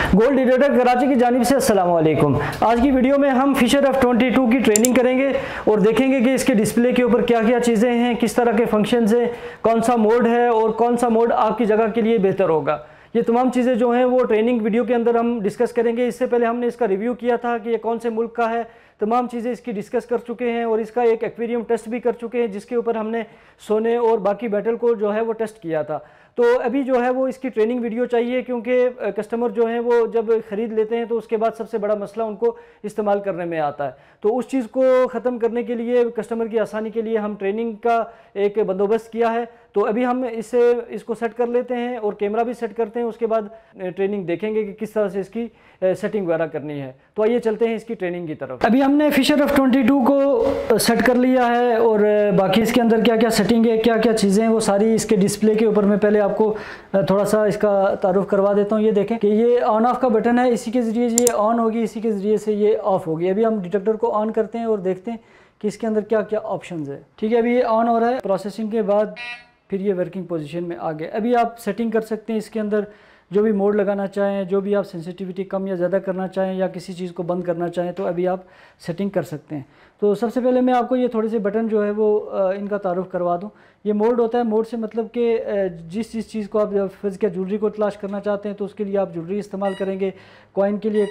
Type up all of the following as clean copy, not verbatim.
Gold detector Karachi की जानिब से अस्सलाम वालेकुम। आज की वीडियो में हम फिशर F22 की ट्रेनिंग करेंगे और देखेंगे कि इसके डिस्प्ले के ऊपर क्या क्या चीज़ें हैं, किस तरह के फंक्शंस हैं, कौन सा मोड है और कौन सा मोड आपकी जगह के लिए बेहतर होगा। ये तमाम चीज़ें जो हैं वो ट्रेनिंग वीडियो के अंदर हम डिस्कस करेंगे। इससे पहले हमने इसका रिव्यू किया था कि ये कौन से मुल्क का है, तमाम चीज़ें इसकी डिस्कस कर चुके हैं और इसका एक एक्वेरियम टेस्ट भी कर चुके हैं जिसके ऊपर हमने सोने और बाकी बैटल को जो है वो टेस्ट किया था। तो अभी जो है वो इसकी ट्रेनिंग वीडियो चाहिए क्योंकि कस्टमर जो हैं वो जब ख़रीद लेते हैं तो उसके बाद सबसे बड़ा मसला उनको इस्तेमाल करने में आता है। तो उस चीज़ को ख़त्म करने के लिए, कस्टमर की आसानी के लिए हम ट्रेनिंग का एक बंदोबस्त किया है। तो अभी हम इसको सेट कर लेते हैं और कैमरा भी सेट करते हैं, उसके बाद ट्रेनिंग देखेंगे कि किस तरह से इसकी सेटिंग वगैरह करनी है। तो आइए चलते हैं इसकी ट्रेनिंग की तरफ। अभी हमने फिशर F22 को सेट कर लिया है और बाकी इसके अंदर क्या क्या सेटिंग है, क्या क्या चीज़ें हैं, वो सारी इसके डिस्प्ले के ऊपर मैं पहले आपको थोड़ा सा इसका तारुफ करवा देता हूँ। ये देखें कि ये ऑन ऑफ का बटन है, इसी के ज़रिए ये ऑन होगी, इसी के ज़रिए से ये ऑफ़ होगी। अभी हम डिटेक्टर को ऑन करते हैं और देखते हैं कि इसके अंदर क्या क्या ऑप्शन है। ठीक है, अभी ये ऑन हो रहा है। प्रोसेसिंग के बाद फिर ये वर्किंग पोजीशन में आ गया। अभी आप सेटिंग कर सकते हैं इसके अंदर, जो भी मोड लगाना चाहें, जो भी आप सेंसिटिविटी कम या ज़्यादा करना चाहें या किसी चीज़ को बंद करना चाहें तो अभी आप सेटिंग कर सकते हैं। तो सबसे पहले मैं आपको ये थोड़े से बटन जो है वो इनका तारुफ करवा दूं। ये मोड होता है, मोड से मतलब कि जिस चीज़ को आप फिज़िकल ज्वेलरी को तलाश करना चाहते हैं तो उसके लिए आप ज्वेलरी इस्तेमाल करेंगे। कॉइन के लिए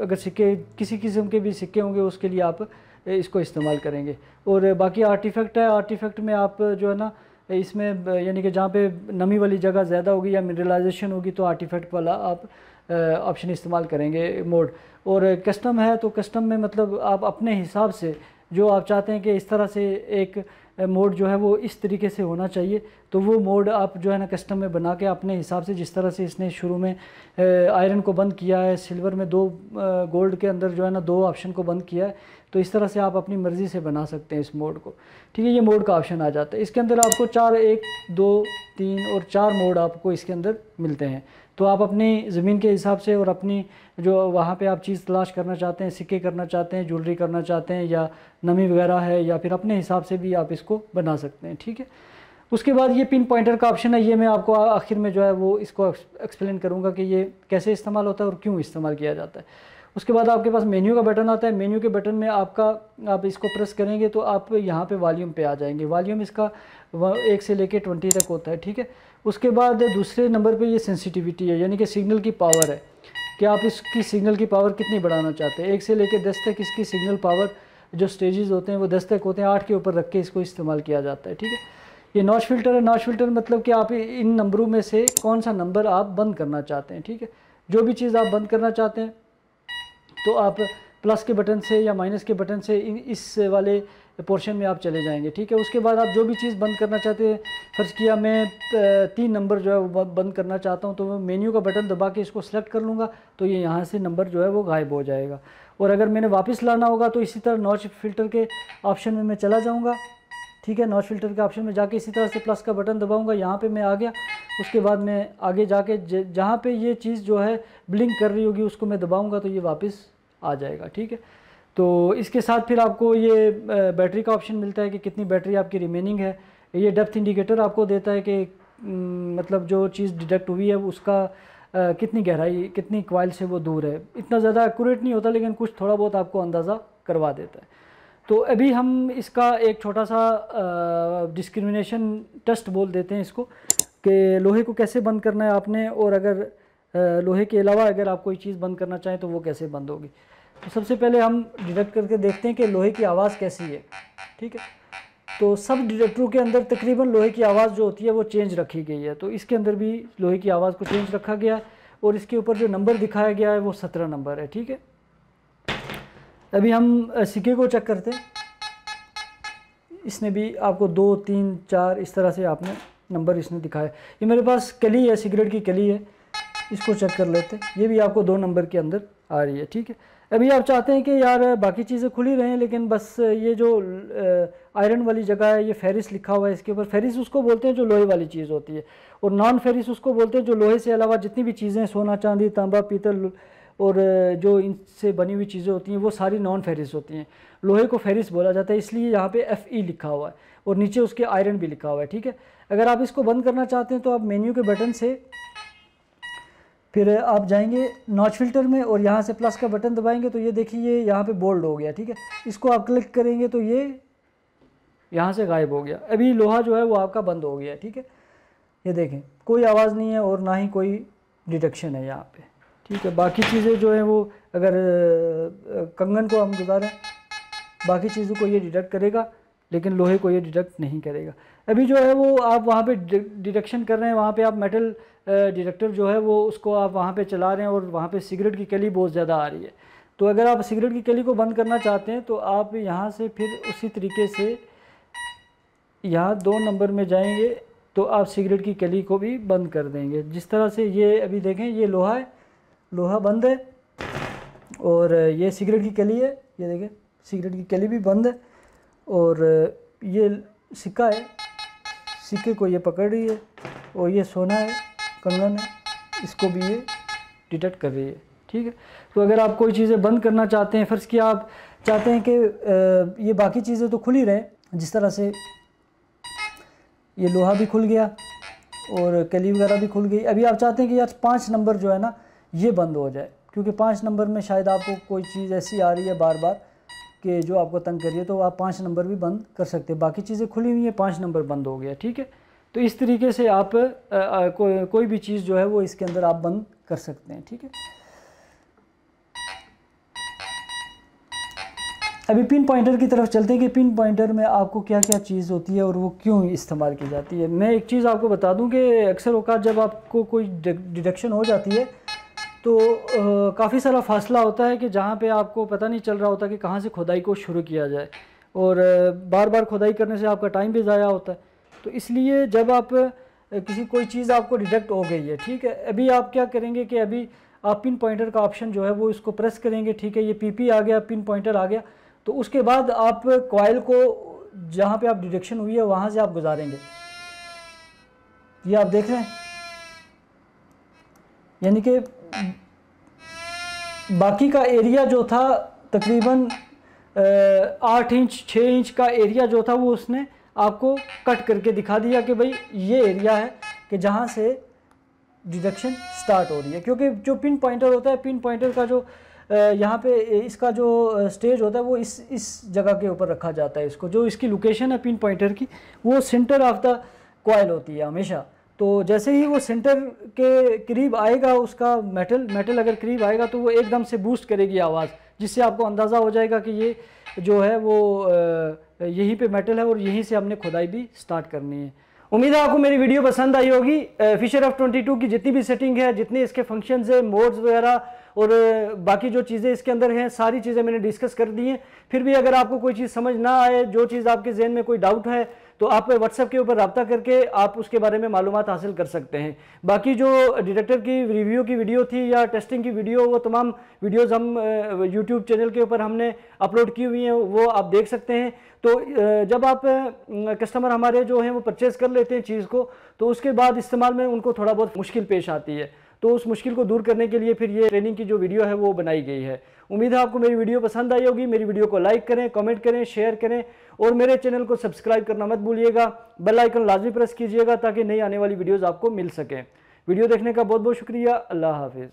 अगर सिक्के, किसी किस्म के भी सिक्के होंगे उसके लिए आप इसको इस्तेमाल करेंगे। और बाकी आर्टिफैक्ट है, आर्टिफैक्ट में आप जो है ना इसमें यानी कि जहाँ पे नमी वाली जगह ज़्यादा होगी या मिनरलाइजेशन होगी तो आर्टिफैक्ट वाला आप ऑप्शन इस्तेमाल करेंगे मोड। और कस्टम है तो कस्टम में मतलब आप अपने हिसाब से जो आप चाहते हैं कि इस तरह से एक मोड जो है वो इस तरीके से होना चाहिए तो वो मोड आप जो है ना कस्टम में बना के अपने हिसाब से, जिस तरह से इसने शुरू में आयरन को बंद किया है, सिल्वर में दो, गोल्ड के अंदर जो है ना दो ऑप्शन को बंद किया है, तो इस तरह से आप अपनी मर्ज़ी से बना सकते हैं इस मोड को। ठीक है, ये मोड का ऑप्शन आ जाता है। इसके अंदर आपको 4, 1, 2, 3 और 4 मोड आपको इसके अंदर मिलते हैं। तो आप अपनी ज़मीन के हिसाब से और अपनी जो वहाँ पे आप चीज़ तलाश करना चाहते हैं, सिक्के करना चाहते हैं, ज्वेलरी करना चाहते हैं या नमी वगैरह है, या फिर अपने हिसाब से भी आप इसको बना सकते हैं। ठीक है, उसके बाद ये पिन पॉइंटर का ऑप्शन है। ये मैं आपको आखिर में जो है वो इसको एक्सप्लेन करूँगा कि ये कैसे इस्तेमाल होता है और क्यों इस्तेमाल किया जाता है। उसके बाद आपके पास मेन्यू का बटन आता है। मेन्यू के बटन में आप इसको प्रेस करेंगे तो आप यहाँ पे वॉल्यूम पे आ जाएंगे। वॉल्यूम इसका 1 से लेके 20 तक होता है। ठीक है, उसके बाद दूसरे नंबर पे ये सेंसिटिविटी है, यानी कि सिग्नल की पावर है कि आप इसकी सिग्नल की पावर कितनी बढ़ाना चाहते हैं। 1 से लेके 10 तक इसकी सिग्नल पावर जो स्टेजेस होते हैं वो 10 तक होते हैं। 8 के ऊपर रख के इसको इस्तेमाल किया जाता है। ठीक है, ये नॉच फिल्टर है। नॉच फिल्टर मतलब कि आप इन नंबरों में से कौन सा नंबर आप बंद करना चाहते हैं। ठीक है, जो भी चीज़ आप बंद करना चाहते हैं तो आप प्लस के बटन से या माइनस के बटन से इस वाले पोर्शन में आप चले जाएंगे। ठीक है, उसके बाद आप जो भी चीज़ बंद करना चाहते हैं, फ़र्ज़ किया मैं 3 नंबर जो है वो बंद करना चाहता हूं तो मैं मेन्यू का बटन दबा के इसको सेलेक्ट कर लूँगा तो ये यहाँ से नंबर जो है वो गायब हो जाएगा। और अगर मैंने वापस लाना होगा तो इसी तरह नॉच फिल्टर के ऑप्शन में मैं चला जाऊँगा। ठीक है, नॉच फिल्टर के ऑप्शन में जाके इसी तरह से प्लस का बटन दबाऊंगा, यहाँ पे मैं आ गया। उसके बाद मैं आगे जाके जहाँ पे ये चीज़ जो है ब्लिंक कर रही होगी उसको मैं दबाऊंगा तो ये वापस आ जाएगा। ठीक है, तो इसके साथ फिर आपको ये बैटरी का ऑप्शन मिलता है कि कितनी बैटरी आपकी रिमेनिंग है। ये डेप्थ इंडिकेटर आपको देता है कि मतलब जो चीज़ डिटेक्ट हुई है उसका कितनी गहराई, कितनी कॉइल से वो दूर है। इतना ज़्यादा एक्यूरेट नहीं होता लेकिन कुछ थोड़ा बहुत आपको अंदाज़ा करवा देता है। तो अभी हम इसका एक छोटा सा डिस्क्रिमिनेशन टेस्ट बोल देते हैं इसको कि लोहे को कैसे बंद करना है आपने, और अगर लोहे के अलावा अगर आप कोई चीज़ बंद करना चाहें तो वो कैसे बंद होगी। तो सबसे पहले हम डिटेक्ट करके देखते हैं कि लोहे की आवाज़ कैसी है। ठीक है, तो सब डिटेक्टरों के अंदर तकरीबन लोहे की आवाज़ जो होती है वो चेंज रखी गई है। तो इसके अंदर भी लोहे की आवाज़ को चेंज रखा गया है और इसके ऊपर जो नंबर दिखाया गया है वो 17 नंबर है। ठीक है, अभी हम सिक्के को चेक करते हैं। इसने भी आपको 2, 3, 4 इस तरह से आपने नंबर इसने दिखाया। ये मेरे पास कली है, सिगरेट की कली है, इसको चेक कर लेते हैं। ये भी आपको 2 नंबर के अंदर आ रही है। ठीक है, अभी आप चाहते हैं कि यार बाकी चीज़ें खुली रहें लेकिन बस ये जो आयरन वाली जगह है, ये फेरिस लिखा हुआ है इसके ऊपर। फेरिस उसको बोलते हैं जो लोहे वाली चीज़ होती है, और नॉन फेरिस उसको बोलते हैं जो लोहे से अलावा जितनी भी चीज़ें, सोना, चांदी, तांबा, पीतल और जो इनसे बनी हुई चीज़ें होती हैं वो सारी नॉन फेरिस होती हैं। लोहे को फेरिस बोला जाता है, इसलिए यहाँ पे FE लिखा हुआ है और नीचे उसके आयरन भी लिखा हुआ है। ठीक है, अगर आप इसको बंद करना चाहते हैं तो आप मेन्यू के बटन से फिर आप जाएंगे नॉच फिल्टर में और यहाँ से प्लस का बटन दबाएंगे तो ये देखिए यहाँ पे बोल्ड हो गया, ठीक है। इसको आप क्लिक करेंगे तो ये यहाँ से गायब हो गया। अभी लोहा जो है वो आपका बंद हो गया, ठीक है। ये देखें कोई आवाज़ नहीं है और ना ही कोई डिटेक्शन है यहाँ पे, ठीक है। बाकी चीज़ें जो हैं वो अगर कंगन को हम गुजारें बाकी चीज़ों को ये डिटेक्ट करेगा, लेकिन लोहे को ये डिटेक्ट नहीं करेगा। अभी जो है वो आप वहाँ पे डिटेक्शन कर रहे हैं, वहाँ पे आप मेटल डिटेक्टर जो है वो उसको आप वहाँ पे चला रहे हैं और वहाँ पे सिगरेट की कली बहुत ज़्यादा आ रही है। तो अगर आप सिगरेट की कली को बंद करना चाहते हैं तो आप यहाँ से फिर उसी तरीके से यहाँ 2 नंबर में जाएंगे तो आप सिगरेट की कली को भी बंद कर देंगे। जिस तरह से ये अभी देखें ये लोहा है, लोहा बंद है और ये सिगरेट की कली है, ये देखें सिगरेट की कली भी बंद है और ये सिक्का है, सिक्के को ये पकड़ रही है और ये सोना है, कंगन है, इसको भी ये डिटेक्ट कर रही है, ठीक है। तो अगर आप कोई चीज़ें बंद करना चाहते हैं, फ़र्ज़ किया आप चाहते हैं कि ये बाकी चीज़ें तो खुली रहें, जिस तरह से ये लोहा भी खुल गया और कली वगैरह भी खुल गई। अभी आप चाहते हैं कि यार 5 नंबर जो है ना ये बंद हो जाए, क्योंकि 5 नंबर में शायद आपको कोई चीज़ ऐसी आ रही है बार बार कि जो आपको तंग कर रही है, तो आप 5 नंबर भी बंद कर सकते हैं। बाकी चीज़ें खुली हुई हैं, 5 नंबर बंद हो गया, ठीक है। तो इस तरीके से आप कोई भी चीज़ जो है वो इसके अंदर आप बंद कर सकते हैं, ठीक है। अभी पिन पॉइंटर की तरफ चलते हैं कि पिन पॉइंटर में आपको क्या क्या चीज़ होती है और वो क्यों इस्तेमाल की जाती है। मैं एक चीज़ आपको बता दूं कि अक्सर औक़ात जब आपको कोई डिटेक्शन हो जाती है तो काफ़ी सारा फासला होता है कि जहाँ पे आपको पता नहीं चल रहा होता कि कहाँ से खुदाई को शुरू किया जाए और बार बार खुदाई करने से आपका टाइम भी ज़ाया होता है। तो इसलिए जब आप कोई चीज़ आपको डिटेक्ट हो गई है, ठीक है, अभी आप क्या करेंगे कि अभी आप पिन पॉइंटर का ऑप्शन जो है वो इसको प्रेस करेंगे, ठीक है। ये पीपी आ गया, पिन पॉइंटर आ गया। तो उसके बाद आप कॉइल को जहाँ पे आप डिटेक्शन हुई है वहाँ से आप गुजारेंगे। ये आप देख रहे हैं, यानी कि बाकी का एरिया जो था तकरीबन 8 इंच 6 इंच का एरिया जो था वो उसने आपको कट करके दिखा दिया कि भाई ये एरिया है कि जहाँ से डिटेक्शन स्टार्ट हो रही है। क्योंकि जो पिन पॉइंटर होता है, पिन पॉइंटर का जो यहाँ पे इसका जो स्टेज होता है वो इस जगह के ऊपर रखा जाता है। इसको जो इसकी लोकेशन है पिन पॉइंटर की वो सेंटर ऑफ द कॉइल होती है हमेशा। तो जैसे ही वो सेंटर के करीब आएगा उसका मेटल अगर करीब आएगा तो वो एकदम से बूस्ट करेगी आवाज़, जिससे आपको अंदाज़ा हो जाएगा कि ये जो है वो यहीं पे मेटल है और यहीं से हमने खुदाई भी स्टार्ट करनी है। उम्मीद है आपको मेरी वीडियो पसंद आई होगी। फिशर F22 की जितनी भी सेटिंग है, जितने इसके फंक्शंस है, मोड्स वगैरह और बाकी जो चीज़ें इसके अंदर हैं, सारी चीज़ें मैंने डिस्कस कर दी हैं। फिर भी अगर आपको कोई चीज़ समझ ना आए, जो चीज़ आपके जहन में कोई डाउट है, तो आप व्हाट्सएप के ऊपर रब्ता करके आप उसके बारे में मालूमात हासिल कर सकते हैं। बाकी जो डिटेक्टर की रिव्यू की वीडियो थी या टेस्टिंग की वीडियो, वो तमाम वीडियोज़ हम यूट्यूब चैनल के ऊपर हमने अपलोड की हुई हैं, वो आप देख सकते हैं। तो जब आप कस्टमर हमारे जो हैं वो परचेज़ कर लेते हैं चीज़ को, तो उसके बाद इस्तेमाल में उनको थोड़ा बहुत मुश्किल पेश आती है। तो उस मुश्किल को दूर करने के लिए फिर ये ट्रेनिंग की जो वीडियो है वो बनाई गई है। उम्मीद है आपको मेरी वीडियो पसंद आई होगी। मेरी वीडियो को लाइक करें, कमेंट करें, शेयर करें और मेरे चैनल को सब्सक्राइब करना मत भूलिएगा। बेल आइकन लाजमी प्रेस कीजिएगा ताकि नई आने वाली वीडियोज़ आपको मिल सकें। वीडियो देखने का बहुत बहुत शुक्रिया। अल्लाह हाफिज़।